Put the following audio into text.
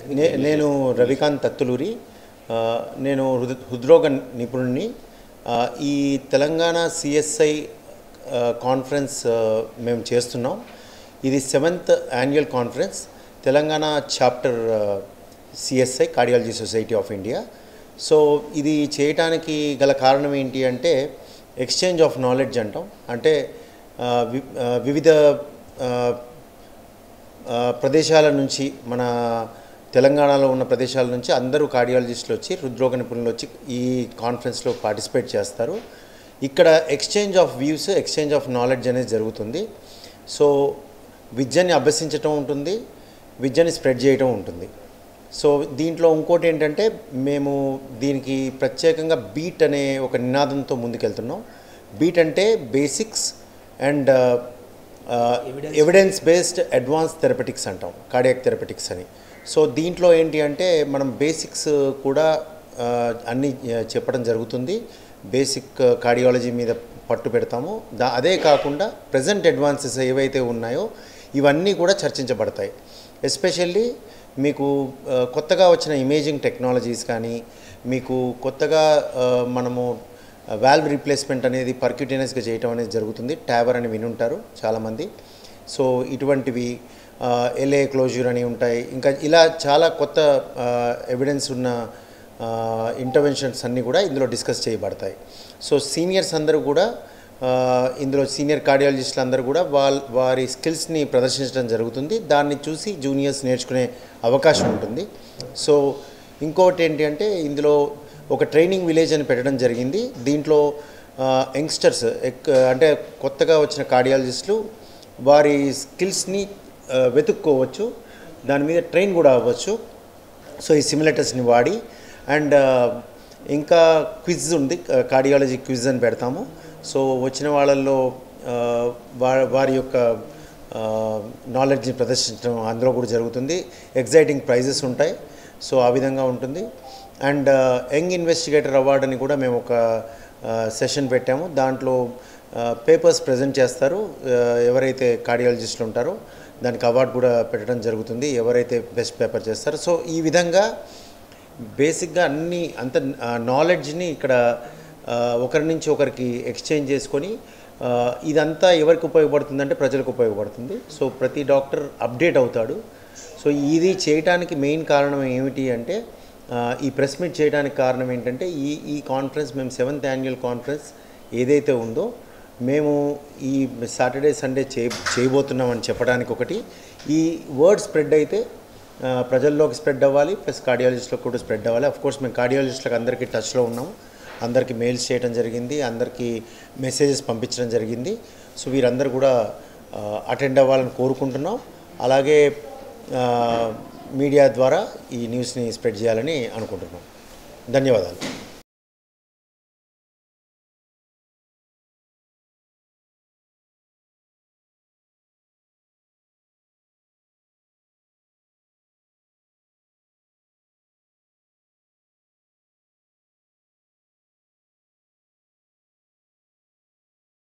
నేను రవికాంత్ తత్తులూరి నేను హృద్రోగ నిపుణుడిని. ఈ తెలంగాణ సిఎస్ఐ కాన్ఫరెన్స్ మేము చేస్తున్నాం. ఇది 7th annual conference, Telangana chapter CSI cardiology society of India. So ఇది చేయటానికి గల కారణం ఏంటి అంటే ఎక్స్చేంజ్ ఆఫ్ నాలెడ్జ్ అంటాం. అంటే వివిధ ప్రదేశాల నుంచి, మన తెలంగాణలో ఉన్న ప్రదేశాల నుంచి అందరూ కార్డియాలజిస్టులు వచ్చి, హృద్రోగ నిపుణులు వచ్చి ఈ కాన్ఫరెన్స్లో పార్టిసిపేట్ చేస్తారు. ఇక్కడ exchange of views, exchange of knowledge అనేది జరుగుతుంది. సో విద్యని అభ్యసించటం ఉంటుంది, విద్యని స్ప్రెడ్ చేయటం ఉంటుంది. సో దీంట్లో ఇంకోటి ఏంటంటే మేము దీనికి ప్రత్యేకంగా బీట్ అనే ఒక నినాదంతో ముందుకెళ్తున్నాం. బీట్ అంటే basics and evidence based advance therapeutics అంటాం, కార్డియాక్ థెరపెటిక్స్ అని. సో దీంట్లో ఏంటి అంటే మనం బేసిక్స్ కూడా అన్నీ చెప్పడం జరుగుతుంది. బేసిక్ కార్డియాలజీ మీద పట్టు పెడతాము. అదే కాకుండా ప్రజెంట్ అడ్వాన్సెస్ ఏవైతే ఉన్నాయో ఇవన్నీ కూడా చర్చించబడతాయి. ఎస్పెషల్లీ మీకు కొత్తగా వచ్చిన ఇమేజింగ్ టెక్నాలజీస్ కానీ, మీకు కొత్తగా మనము వాల్వ్ రీప్లేస్మెంట్ అనేది పర్క్యూటేనియస్గా చేయటం అనేది జరుగుతుంది. ట్యావర్ అని వినుంటారు చాలామంది. సో ఇటువంటివి ఎల్ఏ క్లోజ్యూర్ అని ఉంటాయి. ఇంకా ఇలా చాలా కొత్త ఎవిడెన్స్ ఉన్న ఇంటర్వెన్షన్స్ అన్నీ కూడా ఇందులో డిస్కస్ చేయబడతాయి. సో సీనియర్స్ అందరూ కూడా ఇందులో సీనియర్ కార్డియాలజిస్టులు అందరూ కూడా వారి స్కిల్స్ని ప్రదర్శించడం జరుగుతుంది. దాన్ని చూసి జూనియర్స్ నేర్చుకునే అవకాశం ఉంటుంది. సో ఇంకోటి ఏంటి అంటే ఇందులో ఒక ట్రైనింగ్ విలేజ్ అని పెట్టడం జరిగింది. దీంట్లో యంగ్స్టర్స్ అంటే కొత్తగా వచ్చిన కార్డియాలజిస్టులు వారి స్కిల్స్ని వెతుక్కోవచ్చు, దాని మీద ట్రైన్ కూడా అవ్వచ్చు. సో ఈ సిమ్యులేటర్స్ని వాడి అండ్ ఇంకా క్విజ్ ఉంది, కార్డియాలజీ క్విజ్ అని పెడతాము. సో వచ్చిన వాళ్ళల్లో వారి యొక్క నాలెడ్జ్ని ప్రదర్శించడం అందులో కూడా జరుగుతుంది. ఎగ్జైటింగ్ ప్రైజెస్ ఉంటాయి. సో ఆ విధంగా ఉంటుంది. అండ్ యంగ్ ఇన్వెస్టిగేటర్ అవార్డు అని కూడా మేము ఒక సెషన్ పెట్టాము. దాంట్లో పేపర్స్ ప్రజెంట్ చేస్తారు ఎవరైతే కార్డియాలజిస్టులు ఉంటారో, దానికి అవార్డు కూడా పెట్టడం జరుగుతుంది ఎవరైతే బెస్ట్ పేపర్ చేస్తారో. సో ఈ విధంగా బేసిక్గా అంత నాలెడ్జ్ని ఇక్కడ ఒకరి నుంచి ఒకరికి ఎక్స్చేంజ్ చేసుకొని ఇదంతా ఎవరికి ఉపయోగపడుతుందంటే ప్రజలకు ఉపయోగపడుతుంది. సో ప్రతి డాక్టర్ అప్డేట్ అవుతాడు. సో ఇది చేయడానికి మెయిన్ కారణం ఏమిటి అంటే, ఈ ప్రెస్ మీట్ చేయడానికి కారణం ఏంటంటే ఈ కాన్ఫరెన్స్ మేము 7th యాన్యువల్ కాన్ఫరెన్స్ ఏదైతే ఉందో మేము ఈ సాటర్డే సండే చేయబోతున్నామని చెప్పడానికి ఒకటి. ఈ వర్డ్ స్ప్రెడ్ అయితే ప్రజల్లోకి స్ప్రెడ్ అవ్వాలి, ప్లస్ కార్డియాలజిస్టులకు కూడా స్ప్రెడ్ అవ్వాలి. అఫ్కోర్స్ మేము కార్డియాలజిస్టులకు అందరికీ టచ్లో ఉన్నాము, అందరికీ మెయిల్స్ చేయడం జరిగింది, అందరికీ మెసేజెస్ పంపించడం జరిగింది. సో వీరందరూ కూడా అటెండ్ అవ్వాలని కోరుకుంటున్నాం. అలాగే మీడియా ద్వారా ఈ న్యూస్ని స్ప్రెడ్ చేయాలని అనుకుంటున్నాం. ధన్యవాదాలు.